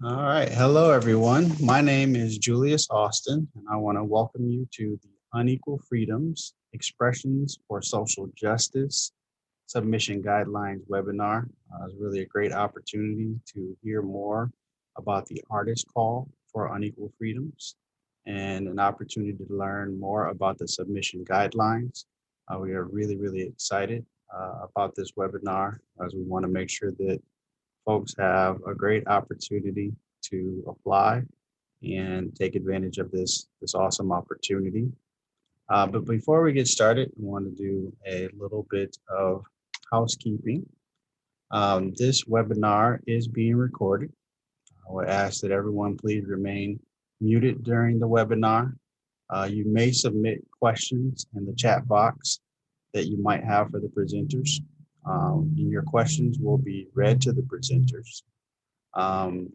All right. Hello, everyone. My name is Julius Austin, and I want to welcome you to the Unequal Freedoms Expressions for Social Justice Submission Guidelines webinar. It's really a great opportunity to hear more about the artist call for unequal freedoms and an opportunity to learn more about the submission guidelines. We are really excited about this webinar as we want to make sure that folks have a great opportunity to apply and take advantage of this awesome opportunity. But before we get started, I want to do a little bit of housekeeping. This webinar is being recorded. I would ask that everyone please remain muted during the webinar. You may submit questions in the chat box that you might have for the presenters. And your questions will be read to the presenters.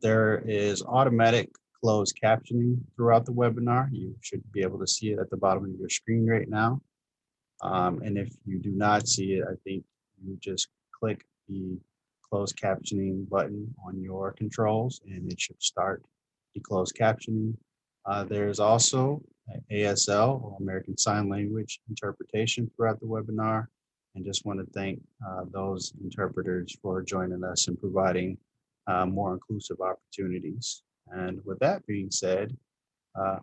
There is automatic closed captioning throughout the webinar. You should be able to see it at the bottom of your screen right now. And if you do not see it, I think you just click the closed captioning button on your controls and it should start the closed captioning. There's also ASL, or American Sign Language interpretation throughout the webinar. And just want to thank those interpreters for joining us and providing more inclusive opportunities. And with that being said,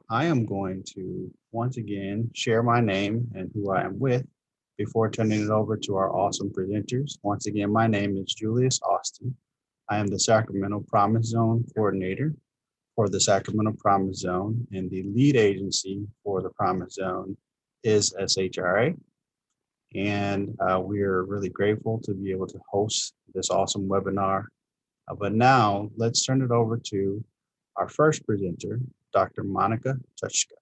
I am going to once again share my name and who I am with before turning it over to our awesome presenters. Once again, my name is Julius Austin. I am the Sacramento Promise Zone Coordinator for the Sacramento Promise Zone, and the lead agency for the Promise Zone is SHRA. And we're really grateful to be able to host this awesome webinar. But now let's turn it over to our first presenter, Dr. Monicka Tutschka.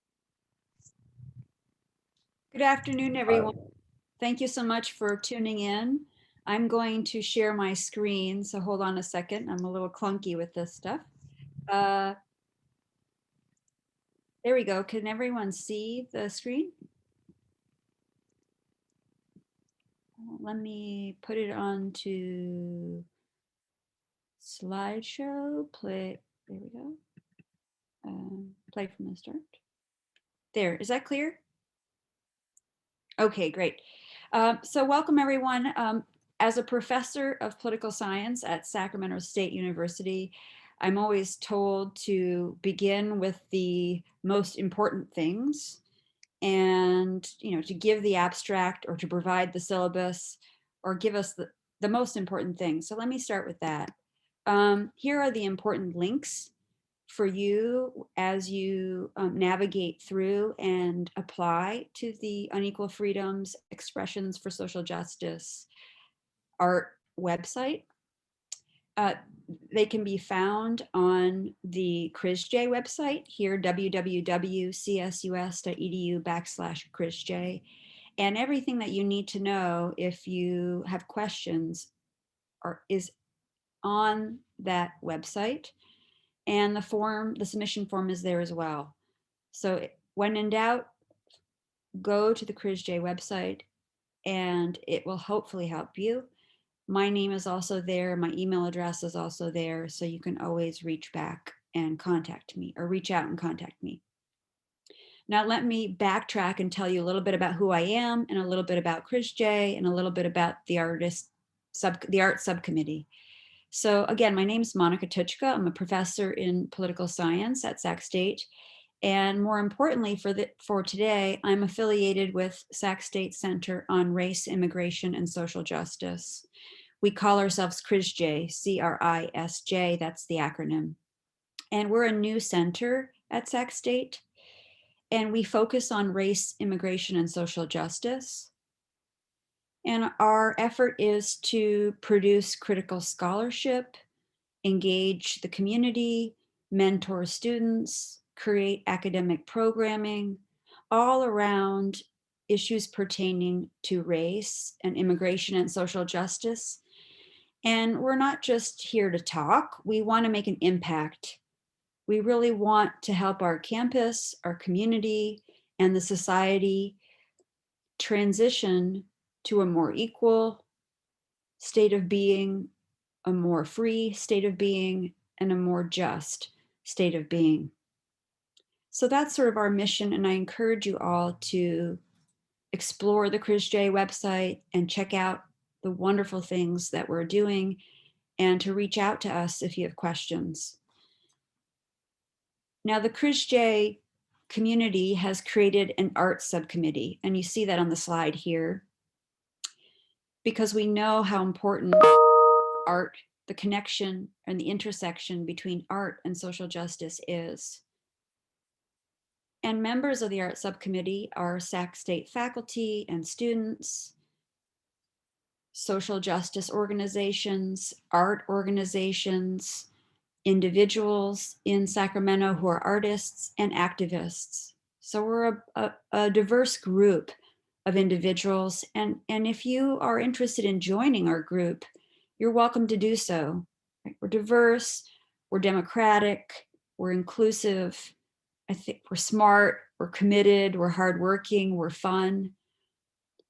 Good afternoon, everyone. Thank you so much for tuning in. I'm going to share my screen, so hold on a second. I'm a little clunky with this stuff. There we go. Can everyone see the screen? Let me put it on to slideshow. Play. There we go. Play from the start. There. Is that clear? Okay, great. So welcome, everyone. As a professor of political science at Sacramento State University, I'm always told to begin with the most important things and, to give the abstract or to provide the syllabus or give us the most important things. So let me start with that. Here are the important links for you as you navigate through and apply to the Unequal Freedoms Expressions for Social Justice art website. They can be found on the CRISJ website here, www.csus.edu/CRISJ. And everything that you need to know if you have questions is on that website. And the submission form is there as well. So when in doubt, go to the CRISJ website and it will hopefully help you. My name is also there. My email address is also there. So you can always reach back and contact me or reach out and contact me. Now let me backtrack and tell you a little bit about who I am and a little bit about CRISJ and a little bit about the art subcommittee. So again, my name is Monicka Tutschka. I'm a professor in political science at Sac State. And more importantly for today, I'm affiliated with Sac State Center on Race, Immigration, and Social Justice. We call ourselves CRISJ, CRISJ, that's the acronym. And we're a new center at Sac State. And we focus on race, immigration, and social justice. And our effort is to produce critical scholarship, engage the community, mentor students, create academic programming, all around issues pertaining to race and immigration and social justice. And we're not just here to talk, we want to make an impact. We really want to help our campus, our community, and the society transition to a more equal state of being, a more free state of being, and a more just state of being. So that's sort of our mission, and I encourage you all to explore the CRISJ website and check out the wonderful things that we're doing, and to reach out to us if you have questions. Now, the CRISJ community has created an art subcommittee, and you see that on the slide here, because we know how important art, the connection and the intersection between art and social justice is. And members of the art subcommittee are Sac State faculty and students, social justice organizations, art organizations, individuals in Sacramento who are artists, and activists. So we're a diverse group of individuals. And if you are interested in joining our group, you're welcome to do so. We're diverse, we're democratic, we're inclusive. I think we're smart, we're committed, we're hardworking, we're fun.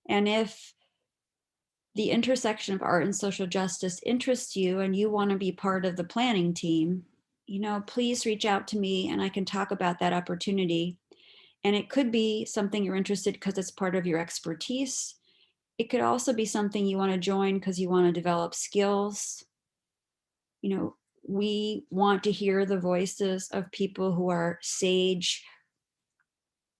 And if the intersection of art and social justice interests you and you want to be part of the planning team, please reach out to me and I can talk about that opportunity. And it could be something you're interested because it's part of your expertise. It could also be something you want to join because you want to develop skills. We want to hear the voices of people who are sage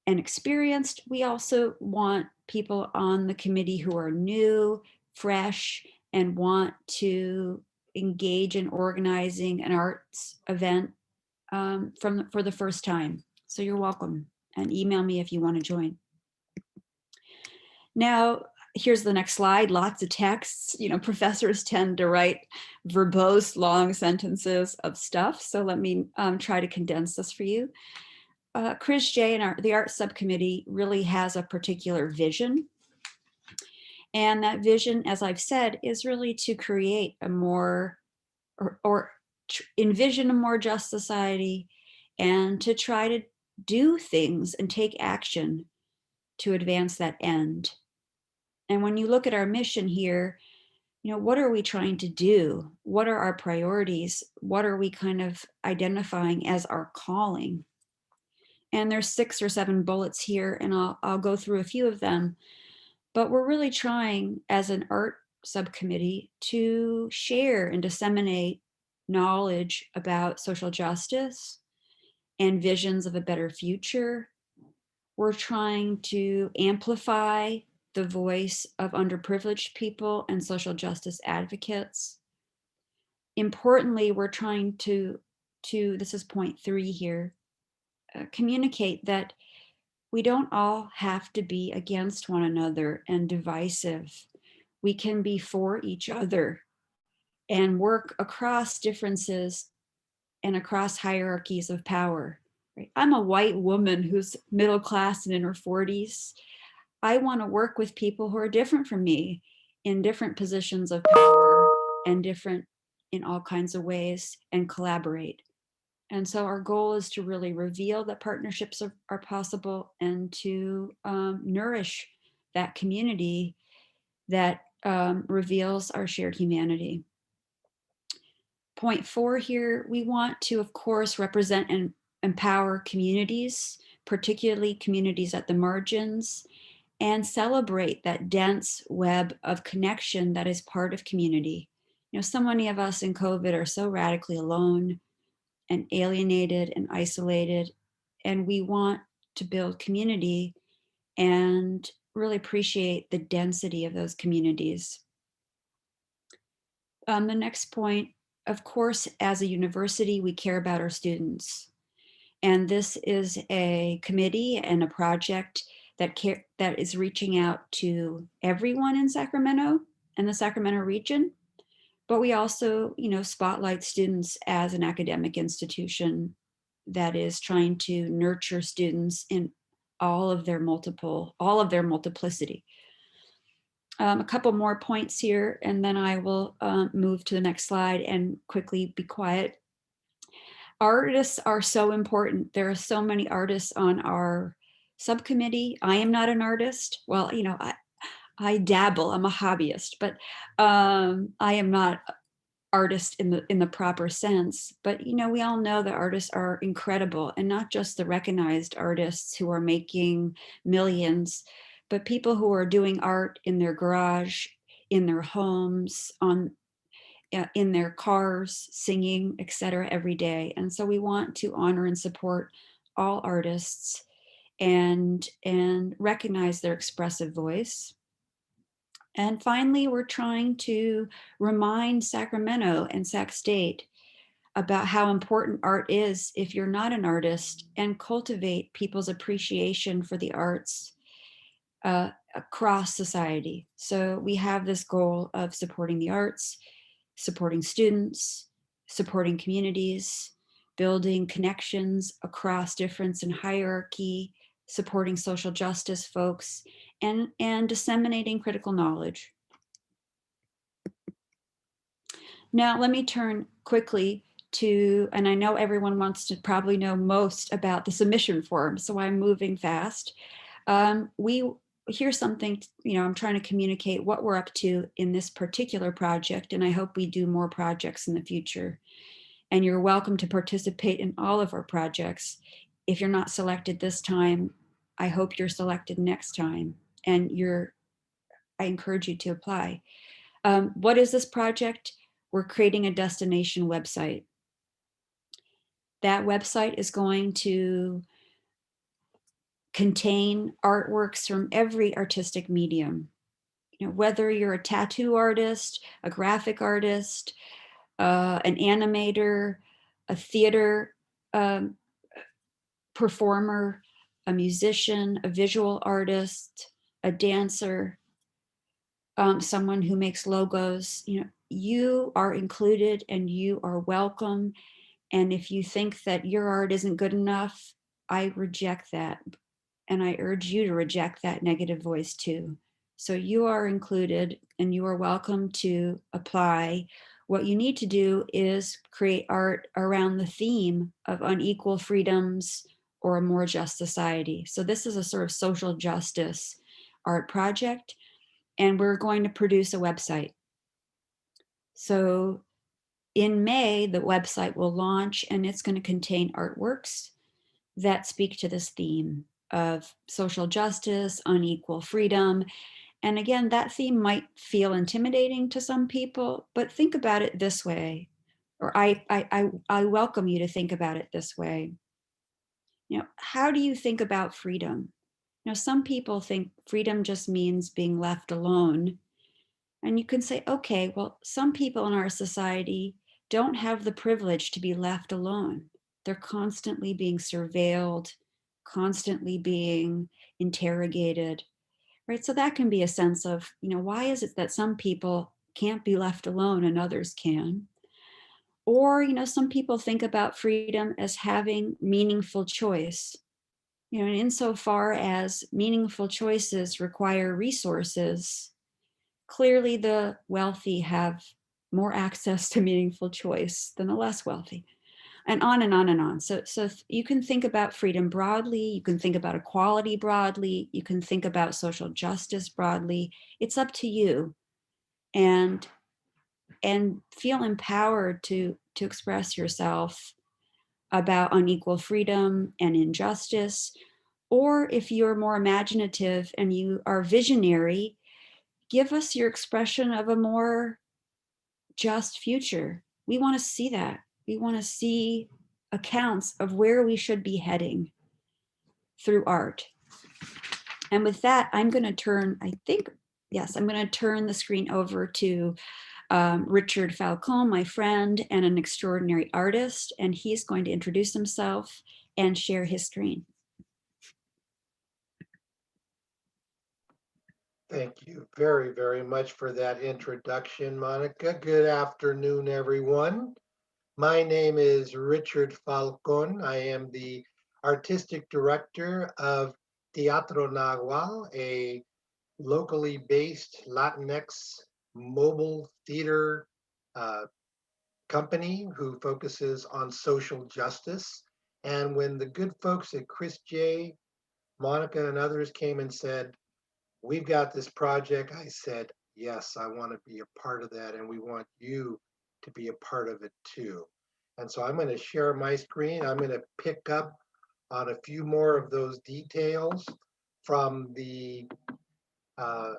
and experienced. We also want people on the committee who are new, fresh, and want to engage in organizing an arts event for the first time. So you're welcome, and email me if you want to join. Now, here's the next slide. Lots of texts. Professors tend to write verbose, long sentences of stuff. So let me try to condense this for you. Chris J and the art subcommittee really has a particular vision. And that vision, as I've said, is really to create a more, or envision a more just society, and to try to do things and take action to advance that end. And when you look at our mission here, what are we trying to do? What are our priorities? What are we kind of identifying as our calling? And there's 6 or 7 bullets here, and I'll go through a few of them. But we're really trying, as an art subcommittee, to share and disseminate knowledge about social justice and visions of a better future. We're trying to amplify the voice of underprivileged people and social justice advocates. Importantly, we're trying to this is point 3 here, communicate that we don't all have to be against one another and divisive. We can be for each other and work across differences and across hierarchies of power. Right? I'm a white woman who's middle class and in her 40s. I want to work with people who are different from me, in different positions of power and different in all kinds of ways, and collaborate. And so our goal is to really reveal that partnerships are possible, and to nourish that community that reveals our shared humanity. Point 4 here, we want to, of course, represent and empower communities, particularly communities at the margins, and celebrate that dense web of connection that is part of community. So many of us in COVID are so radically alone and alienated and isolated, and we want to build community and really appreciate the density of those communities. The next point, of course, as a university, we care about our students. And this is a committee and a project that is reaching out to everyone in Sacramento and the Sacramento region. But we also, spotlight students as an academic institution that is trying to nurture students in all of their multiplicity. A couple more points here, and then I will move to the next slide and quickly be quiet. Artists are so important. There are so many artists on our subcommittee. I am not an artist. Well, I dabble. I'm a hobbyist, but I am not artist in the proper sense, but we all know that artists are incredible, and not just the recognized artists who are making millions, but people who are doing art in their garage, in their homes, on in their cars, singing, etc. every day. And so we want to honor and support all artists and recognize their expressive voice. And finally, we're trying to remind Sacramento and Sac State about how important art is if you're not an artist, and cultivate people's appreciation for the arts across society. So we have this goal of supporting the arts, supporting students, supporting communities, building connections across difference and hierarchy, supporting social justice folks, and disseminating critical knowledge. Now, let me turn quickly to, and I know everyone wants to probably know most about the submission form, so I'm moving fast. Here's something, I'm trying to communicate what we're up to in this particular project, and I hope we do more projects in the future. And you're welcome to participate in all of our projects. If you're not selected this time, I hope you're selected next time, and I encourage you to apply. What is this project? We're creating a destination website. That website is going to contain artworks from every artistic medium. Whether you're a tattoo artist, a graphic artist, an animator, a theater performer, a musician, a visual artist, a dancer, someone who makes logos, you are included and you are welcome. And if you think that your art isn't good enough, I reject that. And I urge you to reject that negative voice too. So you are included and you are welcome to apply. What you need to do is create art around the theme of unequal freedoms or a more just society. So this is a sort of social justice art project, and we're going to produce a website. So in May, the website will launch, and it's going to contain artworks that speak to this theme of social justice, unequal freedom. And again, that theme might feel intimidating to some people, but think about it this way, or I welcome you to think about it this way. How do you think about freedom? Some people think freedom just means being left alone. And you can say, okay, well, some people in our society don't have the privilege to be left alone. They're constantly being surveilled, constantly being interrogated, right? So that can be a sense of, why is it that some people can't be left alone and others can? Or, some people think about freedom as having meaningful choice. And insofar as meaningful choices require resources, clearly the wealthy have more access to meaningful choice than the less wealthy, and on and on and on. So you can think about freedom broadly, you can think about equality broadly, you can think about social justice broadly. It's up to you, and feel empowered to express yourself about unequal freedom and injustice. Or if you're more imaginative and you are visionary, give us your expression of a more just future. We want to see that. We want to see accounts of where we should be heading through art. And with that, I'm going to turn, I'm going to turn the screen over to Richard Falcon, my friend and an extraordinary artist, and he's going to introduce himself and share his screen. Thank you very, very much for that introduction, Monica. Good afternoon, everyone. My name is Richard Falcon. I am the artistic director of Teatro Nahual, a locally based Latinx mobile theater company who focuses on social justice. And when the good folks at Chris J, Monica, and others came and said, we've got this project, I said, yes, I want to be a part of that. And we want you to be a part of it too. And so I'm going to share my screen. I'm going to pick up on a few more of those details from the uh,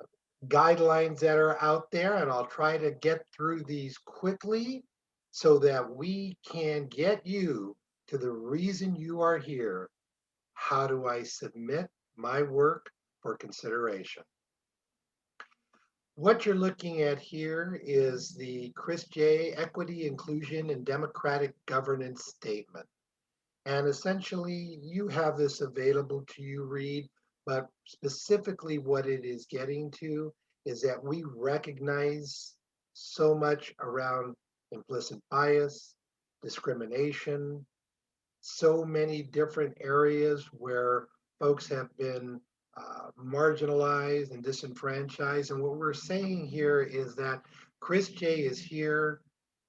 guidelines that are out there, and I'll try to get through these quickly so that we can get you to the reason you are here. How do I submit my work for consideration? What you're looking at here is the Chris J. Equity, Inclusion, and Democratic Governance Statement. And essentially, you have this available to you read, but specifically what it is getting to is that we recognize so much around implicit bias, discrimination, so many different areas where folks have been marginalized and disenfranchised. And what we're saying here is that Chris J is here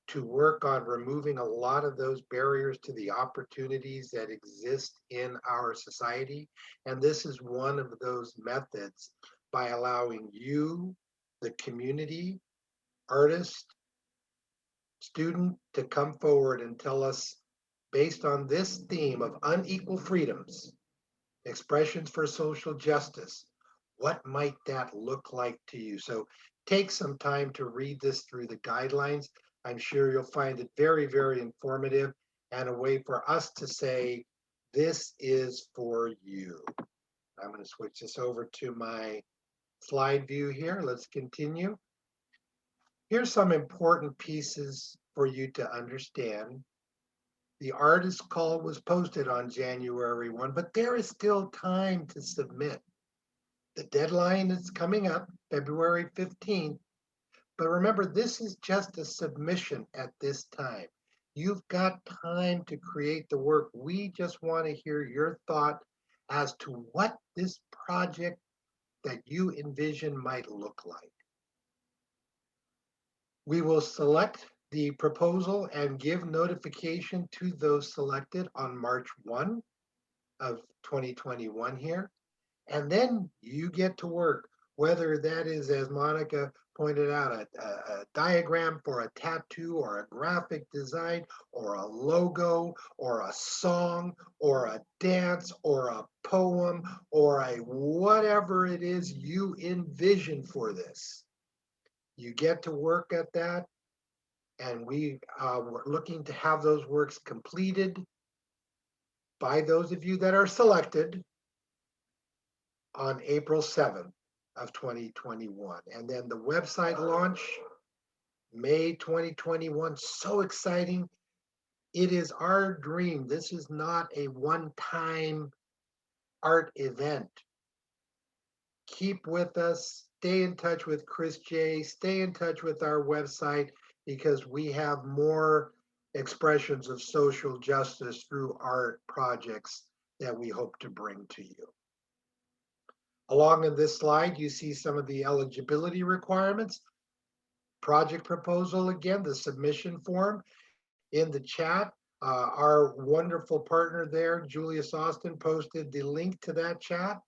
to work on removing a lot of those barriers to the opportunities that exist in our society. And this is one of those methods by allowing you, the community, artist, student, to come forward and tell us, based on this theme of unequal freedoms, expressions for social justice, what might that look like to you? So take some time to read this through the guidelines. I'm sure you'll find it very, very informative and a way for us to say, this is for you. I'm going to switch this over to my slide view here. Let's continue. Here's some important pieces for you to understand. The artist call was posted on January 1, but there is still time to submit. The deadline is coming up February 15th, but remember, this is just a submission at this time. You've got time to create the work. We just want to hear your thought as to what this project that you envision might look like. We will select the proposal and give notification to those selected on March 1 of 2021 here. And then you get to work, whether that is, as Monica pointed out, a diagram for a tattoo or a graphic design or a logo or a song or a dance or a poem or a whatever it is you envision for this. You get to work at that, and we're looking to have those works completed by those of you that are selected on April 7th of 2021. And then the website launch, May 2021, so exciting. It is our dream. This is not a one-time art event. Keep with us, stay in touch with Chris J, stay in touch with our website, because we have more expressions of social justice through art projects that we hope to bring to you. Along in this slide, you see some of the eligibility requirements. Project proposal, again, the submission form in the chat. Our wonderful partner there, Julius Austin, posted the link to that chat.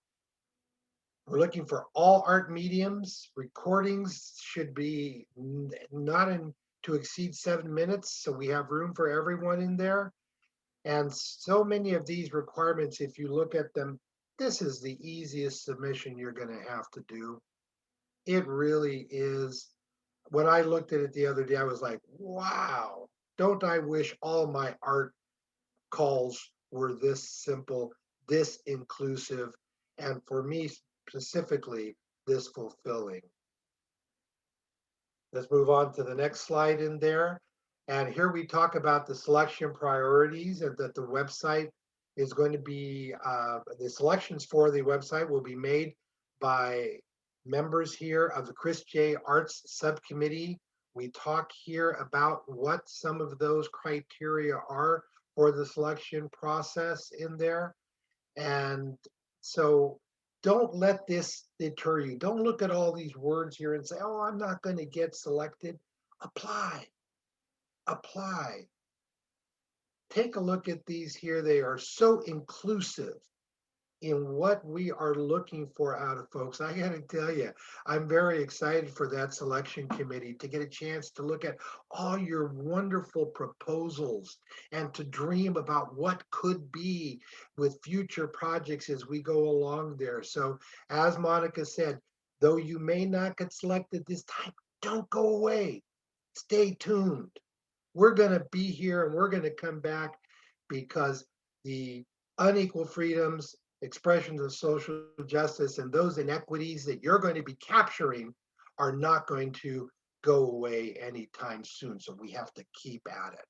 We're looking for all art mediums. Recordings should be not to exceed 7 minutes, so we have room for everyone in there. And so many of these requirements, if you look at them, this is the easiest submission you're going to have to do. It really is. When I looked at it the other day, I was like, wow, don't I wish all my art calls were this simple, this inclusive, and for me specifically, this fulfilling. Let's move on to the next slide in there. And here we talk about the selection priorities, and that the website is going to be, the selections for the website will be made by members here of the Chris J. Arts Subcommittee. We talk here about what some of those criteria are for the selection process in there. And so don't let this deter you. Don't look at all these words here and say, oh, I'm not going to get selected. Apply, apply. Take a look at these here. They are so inclusive in what we are looking for out of folks. I got to tell you, I'm very excited for that selection committee to get a chance to look at all your wonderful proposals and to dream about what could be with future projects as we go along there. So, as Monicka said, though you may not get selected this time, don't go away. Stay tuned. We're going to be here and we're going to come back because the unequal freedoms, expressions of social justice, and those inequities that you're going to be capturing are not going to go away anytime soon. So we have to keep at it.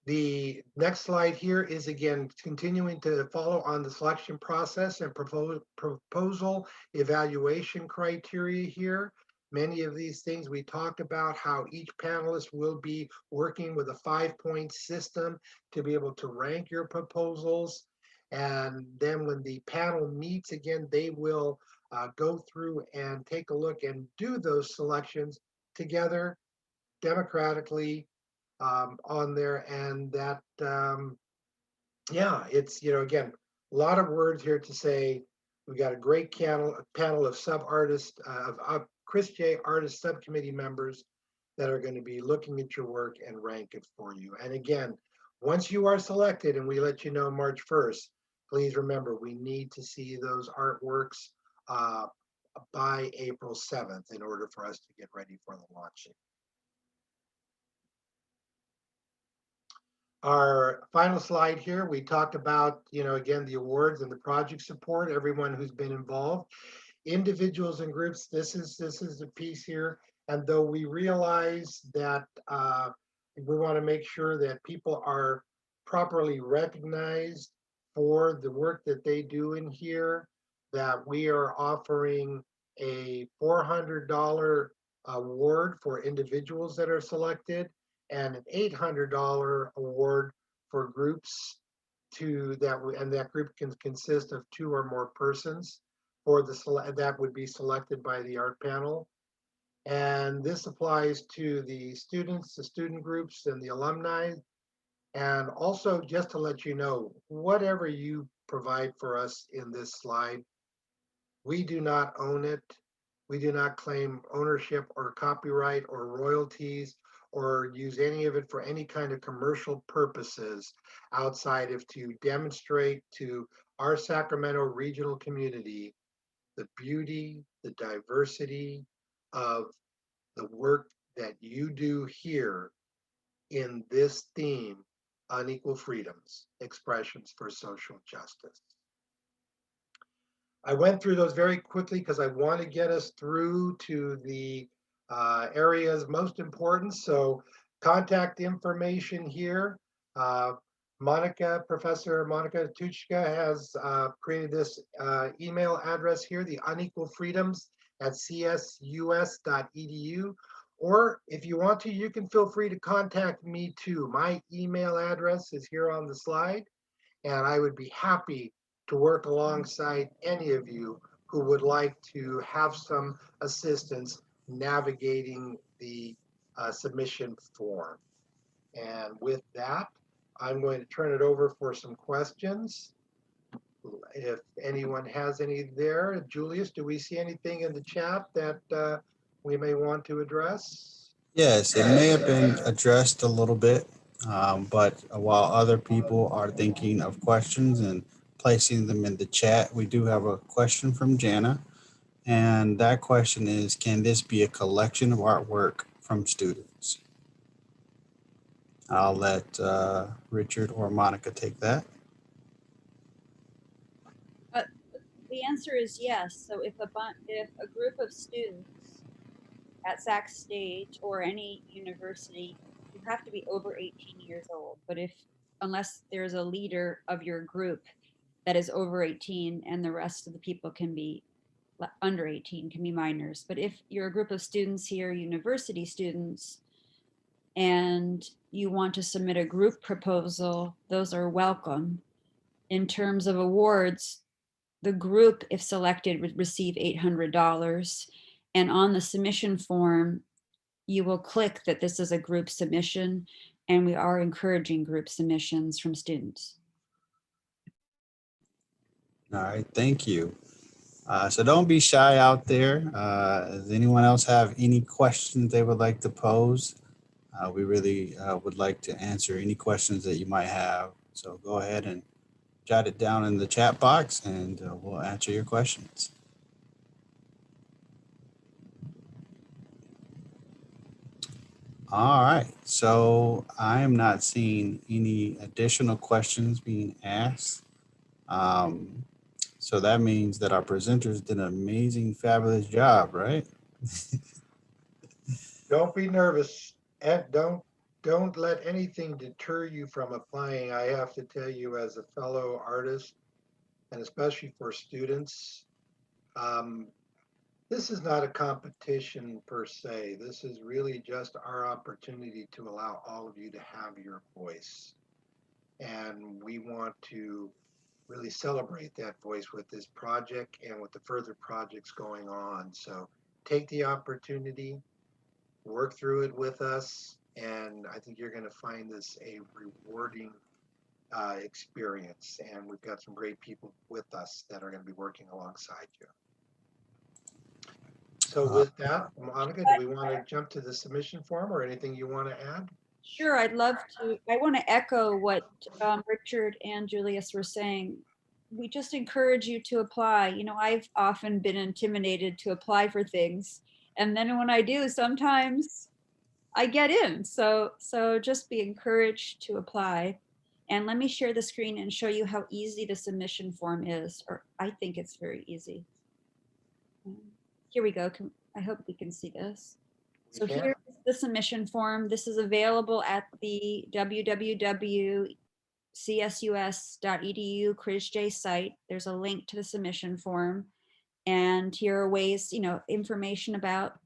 The next slide here is again continuing to follow on the selection process and proposal evaluation criteria here. Many of these things we talked about how each panelist will be working with a 5-point system to be able to rank your proposals. And then when the panel meets again, they will go through and take a look and do those selections together democratically on there. And that, yeah, it's, again, a lot of words here to say. We got a great panel of sub-artists, of Chris J. artist subcommittee members that are going to be looking at your work and rank it for you. And again, once you are selected and we let you know March 1st, please remember we need to see those artworks uh, by April 7th in order for us to get ready for the launching. Our final slide here, we talked about, again, the awards and the project support, everyone who's been involved, individuals and groups. This is the piece here. And though we realize that we want to make sure that people are properly recognized for the work that they do in here, that we are offering a $400 award for individuals that are selected and an $800 award for groups and that group can consist of 2 or more persons for that would be selected by the art panel. And this applies to the students, the student groups, and the alumni. And also just to let you know, whatever you provide for us in this slide, we do not own it. We do not claim ownership or copyright or royalties or use any of it for any kind of commercial purposes outside of to demonstrate to our Sacramento regional community the beauty, the diversity of the work that you do here in this theme, unequal freedoms, expressions for social justice. I went through those very quickly because I want to get us through to the areas most important. So contact information here. Professor Monicka Tutschka has created this email address here, the unequal freedoms at csus.edu. Or if you want to, you can feel free to contact me too. My email address is here on the slide, and I would be happy to work alongside any of you who would like to have some assistance navigating the submission form. And with that, I'm going to turn it over for some questions. If anyone has any there, Julius, do we see anything in the chat that we may want to address? Yes, it may have been addressed a little bit, but while other people are thinking of questions and placing them in the chat, we do have a question from Jana. And that question is, can this be a collection of artwork from students? I'll let Richard or Monicka take that. The answer is yes. So if a group of students at Sac State or any university, you have to be over 18 years old. But unless there's a leader of your group that is over 18 and the rest of the people can be under 18, can be minors. But if you're a group of students here, university students, and you want to submit a group proposal, those are welcome. In terms of awards, the group, if selected, would receive $800. And on the submission form, you will click that this is a group submission, and we are encouraging group submissions from students. All right, thank you. So don't be shy out there. Does anyone else have any questions they would like to pose? We really would like to answer any questions that you might have. So go ahead and jot it down in the chat box and we'll answer your questions. All right, so I am not seeing any additional questions being asked. So that means that our presenters did an amazing, fabulous job, right? Don't be nervous and don't let anything deter you from applying. I have to tell you, as a fellow artist, and especially for students, um, this is not a competition per se. This is really just our opportunity to allow all of you to have your voice. And we want to really celebrate that voice with this project and with the further projects going on. So take the opportunity, work through it with us, and I think you're going to find this a rewarding experience. And we've got some great people with us that are going to be working alongside you. So with that, Monica, do we want to jump to the submission form or anything you want to add? Sure, I'd love to. I want to echo what Richard and Julius were saying. We just encourage you to apply. You know, I've often been intimidated to apply for things. And then when I do, sometimes I get in. So just be encouraged to apply. And let me share the screen and show you how easy the submission form is, or I think it's very easy. Here we go. I hope we can see this. So here's the submission form. This is available at the www.csus.edu CRISJ site. There's a link to the submission form. And here are ways, you know, information about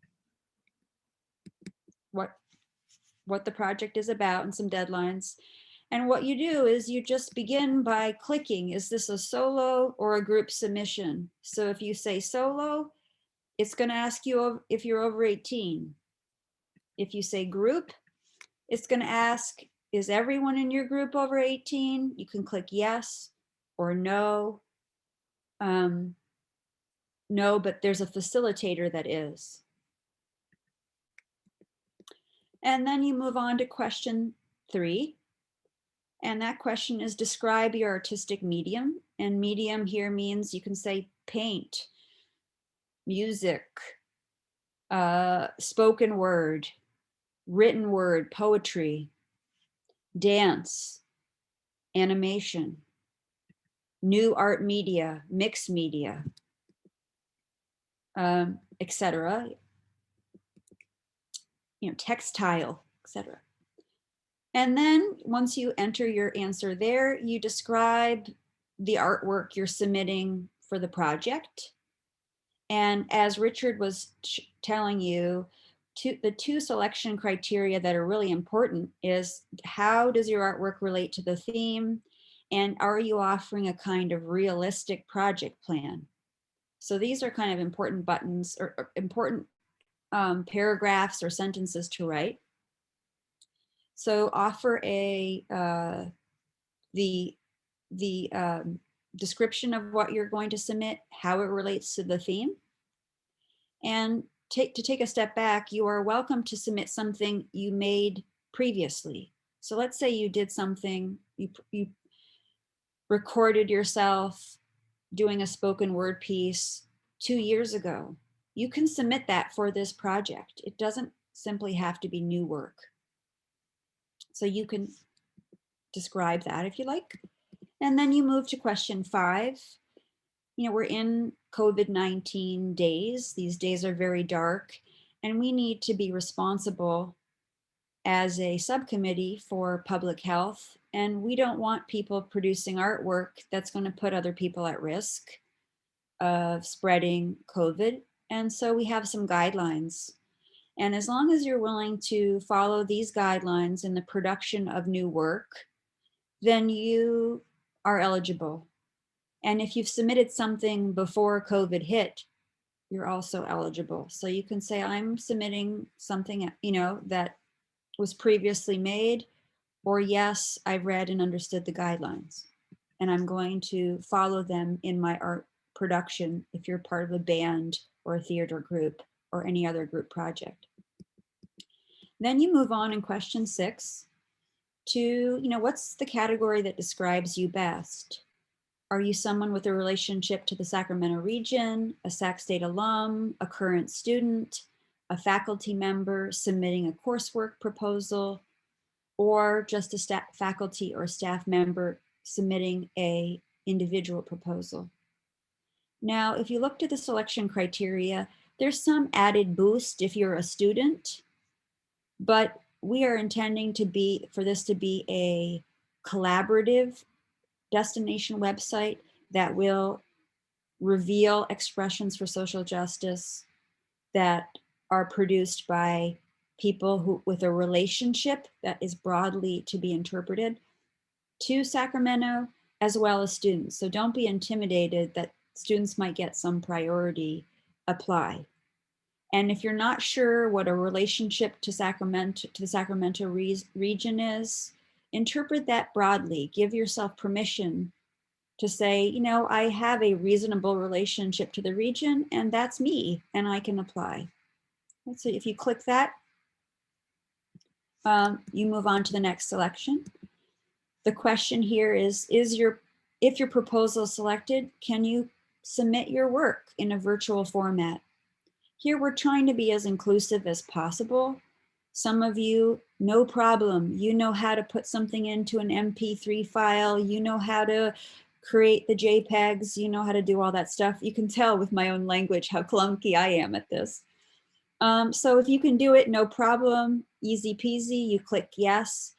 what the project is about and some deadlines. And what you do is you just begin by clicking, is this a solo or a group submission? So if you say solo, it's going to ask you if you're over 18. If you say group, it's going to ask, is everyone in your group over 18? You can click yes or no. No, but there's a facilitator that is. And then you move on to question 3. And that question is, describe your artistic medium. And medium here means you can say paint, music, spoken word, written word, poetry, dance, animation, new art media, mixed media, etc. You know, textile, etc. And then once you enter your answer there, you describe the artwork you're submitting for the project. And as Richard was telling you, the 2 selection criteria that are really important is, how does your artwork relate to the theme? And are you offering a kind of realistic project plan? So these are kind of important buttons or important paragraphs or sentences to write. So offer the description of what you're going to submit, how it relates to the theme. And to take a step back, you are welcome to submit something you made previously. So let's say you did something, you recorded yourself doing a spoken word piece 2 years ago. You can submit that for this project. It doesn't simply have to be new work. So you can describe that if you like. And then you move to question 5. You know, we're in COVID-19 days. These days are very dark, and we need to be responsible as a subcommittee for public health. And we don't want people producing artwork that's going to put other people at risk of spreading COVID. And so we have some guidelines. And as long as you're willing to follow these guidelines in the production of new work, then you are eligible. And if you've submitted something before COVID hit, you're also eligible. So you can say, I'm submitting something, you know, that was previously made, Or yes, I've read and understood the guidelines, and I'm going to follow them in my art production if you're part of a band or a theater group or any other group project. Then you move on in question 6 to, what's the category that describes you best? Are you someone with a relationship to the Sacramento region, a Sac State alum, a current student, a faculty member submitting a coursework proposal, or just a faculty or staff member submitting a individual proposal? Now, if you look to the selection criteria, there's some added boost if you're a student, but we are intending for this to be a collaborative destination website that will reveal expressions for social justice that are produced by people who with a relationship that is broadly to be interpreted to Sacramento, as well as students. So don't be intimidated that students might get some priority. Apply. And if you're not sure what a relationship to the Sacramento region is, interpret that broadly. Give yourself permission to say, I have a reasonable relationship to the region, and that's me, and I can apply. So if you click that, you move on to the next selection. The question here is if your proposal is selected, can you submit your work in a virtual format? Here we're trying to be as inclusive as possible. Some of you, no problem. You know how to put something into an MP3 file. You know how to create the JPEGs. You know how to do all that stuff. You can tell with my own language how clunky I am at this. So if you can do it, no problem, easy peasy, you click yes,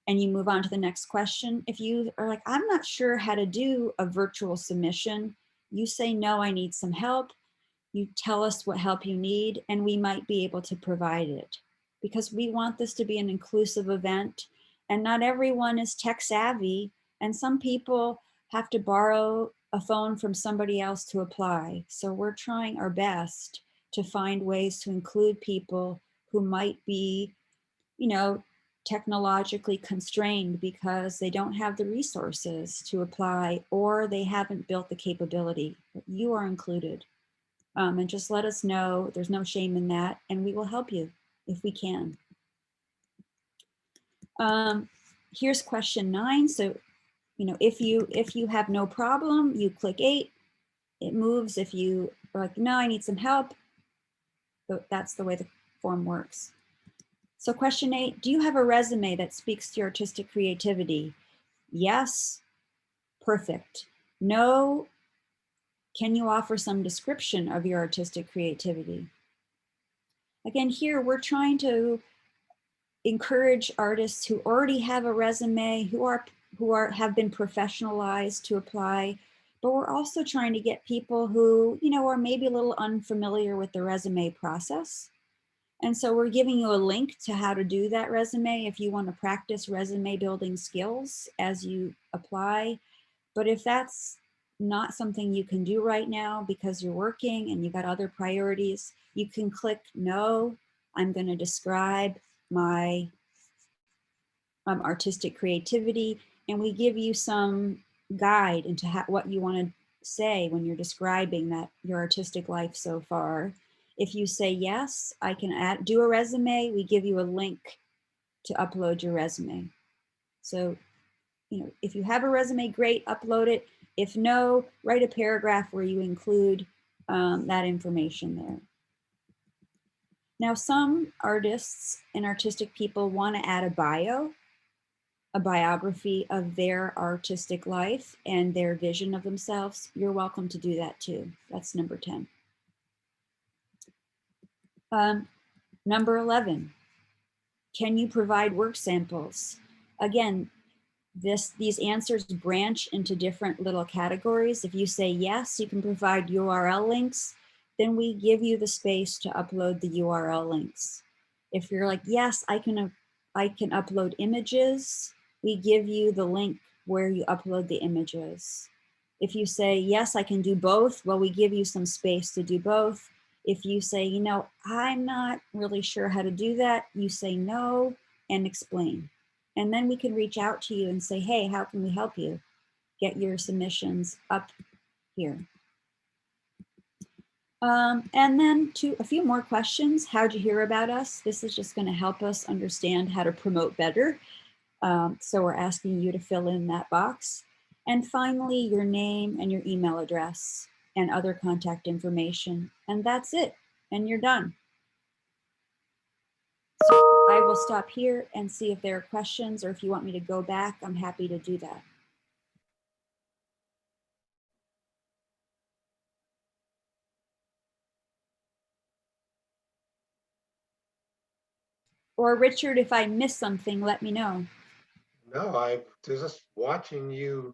and you move on to the next question. If you are like, I'm not sure how to do a virtual submission, you say, no, I need some help. You tell us what help you need, and we might be able to provide it, because we want this to be an inclusive event, and not everyone is tech savvy, and some people have to borrow a phone from somebody else to apply. So we're trying our best to find ways to include people who might be, technologically constrained because they don't have the resources to apply, or they haven't built the capability. But you are included. And just let us know. There's no shame in that, and we will help you if we can. Here's question 9. So, if you have no problem, you click 8. It moves. If you are like, no, I need some help, that's the way the form works. So question 8, do you have a resume that speaks to your artistic creativity? Yes, perfect. No, can you offer some description of your artistic creativity? Again, here we're trying to encourage artists who already have a resume, who have been professionalized to apply, but we're also trying to get people who, are maybe a little unfamiliar with the resume process. And so we're giving you a link to how to do that resume if you want to practice resume building skills as you apply. But if that's not something you can do right now because you're working and you've got other priorities, you can click no. I'm going to describe my artistic creativity, and we give you some guide into what you want to say when you're describing your artistic life so far. If you say yes, I can do a resume, we give you a link to upload your resume. So, if you have a resume, great, upload it. If no, write a paragraph where you include that information there. Now, some artists and artistic people want to add a biography of their artistic life and their vision of themselves. You're welcome to do that too. That's number 10. Number 11, can you provide work samples? Again, these answers branch into different little categories. If you say yes, you can provide URL links, then we give you the space to upload the URL links. If you're like, yes, I can upload images, we give you the link where you upload the images. If you say, yes, I can do both, well, we give you some space to do both. If you say, I'm not really sure how to do that, you say no and explain. And then we can reach out to you and say, hey, how can we help you get your submissions up here? And then a few more questions. How'd you hear about us? This is just going to help us understand how to promote better. So we're asking you to fill in that box. And finally, your name and your email address and other contact information. And that's it. And you're done. So I will stop here and see if there are questions, or if you want me to go back, I'm happy to do that. Or Richard, if I missed something, let me know. No, I just watching you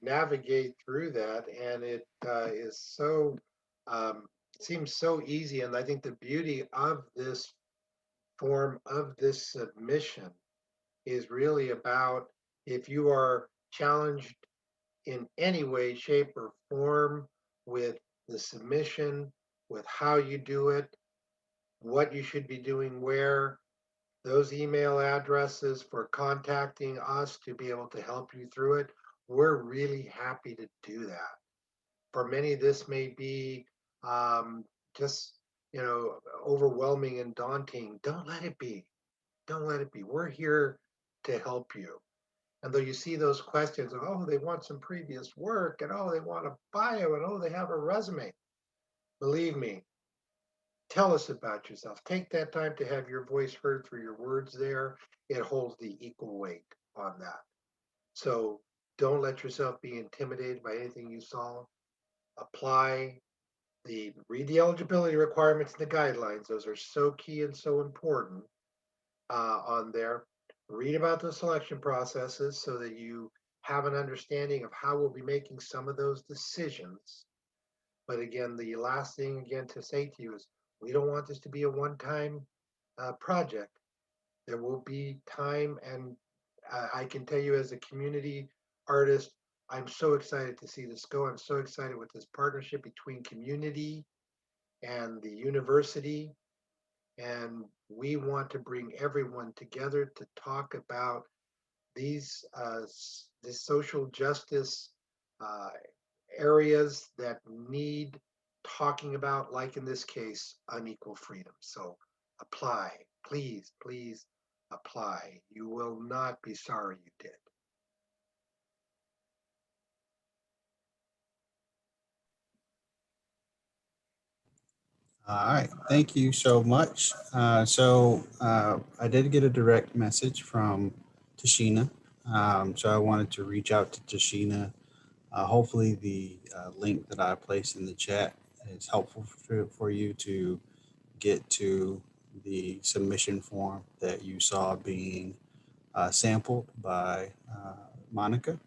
navigate through that, and it is so seems so easy. And I think the beauty of this form, of this submission, is really about, if you are challenged in any way, shape, or form with the submission, with how you do it, what you should be doing where, those email addresses for contacting us to be able to help you through it, we're really happy to do that. For many, this may be just, overwhelming and daunting. Don't let it be. Don't let it be. We're here to help you. And though you see those questions of, oh, they want some previous work, and oh, they want a bio, and oh, they have a resume. Believe me, tell us about yourself. Take that time to have your voice heard through your words there. It holds the equal weight on that. So don't let yourself be intimidated by anything you saw. Apply, read the eligibility requirements and the guidelines. Those are so key and so important on there. Read about the selection processes so that you have an understanding of how we'll be making some of those decisions. But again, the last thing again to say to you is, we don't want this to be a one-time project. There will be time, and I can tell you as a community artist, I'm so excited to see this go. I'm so excited with this partnership between community and the university. And we want to bring everyone together to talk about these social justice uh, areas that need talking about, like in this case, unequal freedom. So apply, please, please apply. You will not be sorry you did. All right, thank you so much. I did get a direct message from Tashina. So I wanted to reach out to Tashina. Hopefully the link that I placed in the chat is helpful for you to get to the submission form that you saw being sampled by Monica.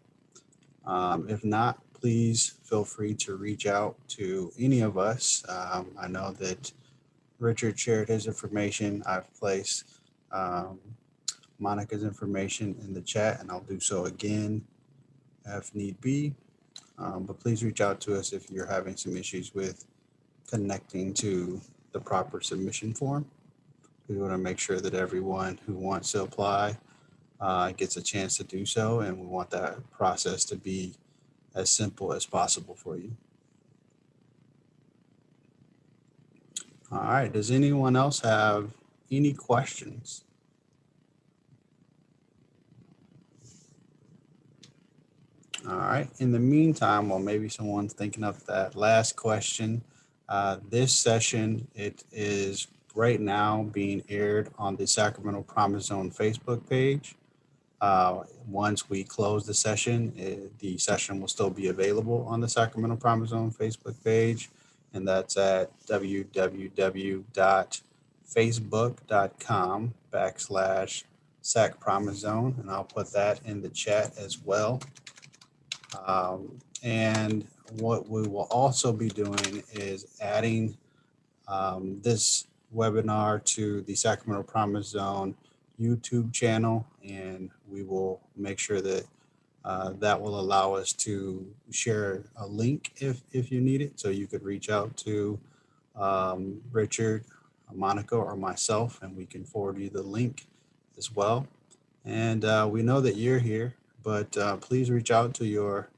If not, please feel free to reach out to any of us. I know that Richard shared his information. I've placed um, Monica's information in the chat, and I'll do so again if need be. But please reach out to us if you're having some issues with connecting to the proper submission form. We want to make sure that everyone who wants to apply gets a chance to do so, and we want that process to be as simple as possible for you. All right, does anyone else have any questions? All right, in the meantime, while maybe someone's thinking of that last question, this session, it is right now being aired on the Sacramento Promise Zone Facebook page. Once we close the session, the session will still be available on the Sacramento Promise Zone Facebook page, and that's at www.facebook.com/Sac Promise Zone, and I'll put that in the chat as well. And what we will also be doing is adding this webinar to the Sacramento Promise Zone YouTube channel, and we will make sure that that will allow us to share a link if you need it. So you could reach out to Richard, Monica, or myself, and we can forward you the link as well. And we know that you're here, but please reach out to your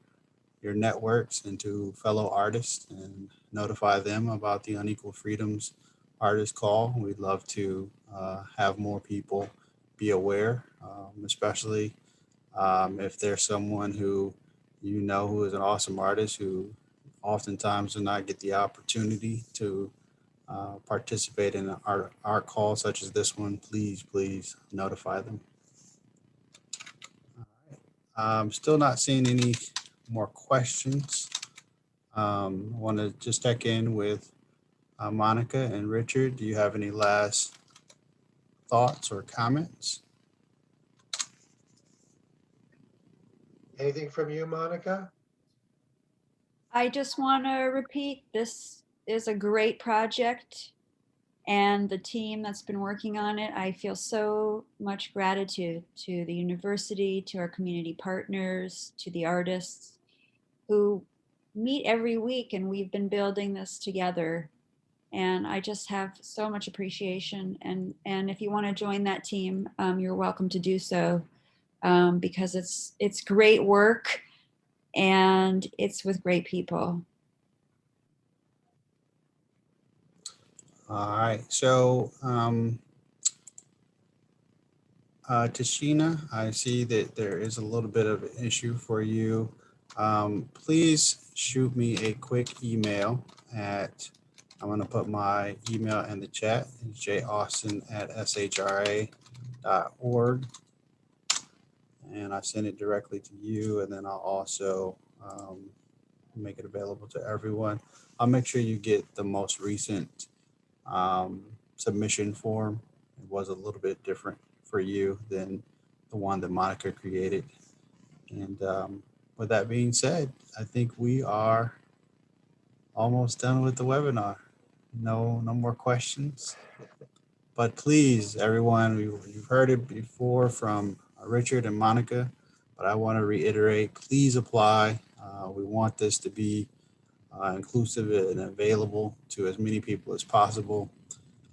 networks and to fellow artists and notify them about the Unequal Freedoms Artist Call. We'd love to have more people be aware, especially if there's someone who you know who is an awesome artist who oftentimes do not get the opportunity to participate in an art call such as this one. Please notify them. I'm still not seeing any more questions. I want to just check in with Monica and Richard. Do you have any last thoughts or comments? Anything from you, Monica? I just want to repeat, this is a great project, and the team that's been working on it, I feel so much gratitude to the university, to our community partners, to the artists who meet every week, and we've been building this together. And I just have so much appreciation. And if you want to join that team, you're welcome to do so, because it's great work and it's with great people. All right. So, Tashina, I see that there is a little bit of an issue for you. Please shoot me a quick email at, I'm going to put my email in the chat, jaustin@shra.org. And I send it directly to you, and then I'll also make it available to everyone. I'll make sure you get the most recent submission form. It was a little bit different for you than the one that Monica created. And with that being said, I think we are almost done with the webinar. No more questions. But please, everyone, you've heard it before from Richard and Monica, but I want to reiterate, please apply. We want this to be inclusive and available to as many people as possible.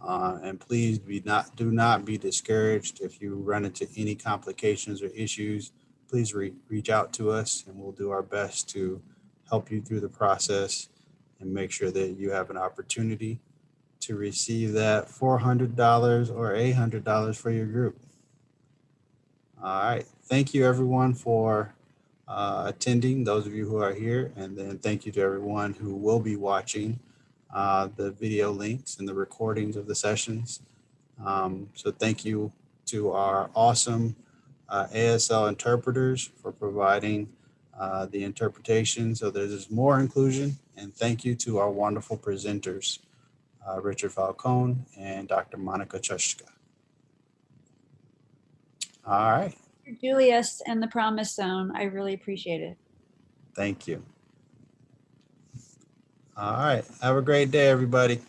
And please do not be discouraged if you run into any complications or issues. Please reach out to us, and we'll do our best to help you through the process and make sure that you have an opportunity to receive that $400 or $800 for your group. All right. Thank you, everyone, for attending, those of you who are here, and then thank you to everyone who will be watching the video links and the recordings of the sessions. So thank you to our awesome ASL interpreters for providing the interpretation so there's more inclusion. And thank you to our wonderful presenters, Richard Falcon and Dr. Monicka Tutschka. All right. Julius and the Promise Zone, I really appreciate it. Thank you. All right. Have a great day, everybody.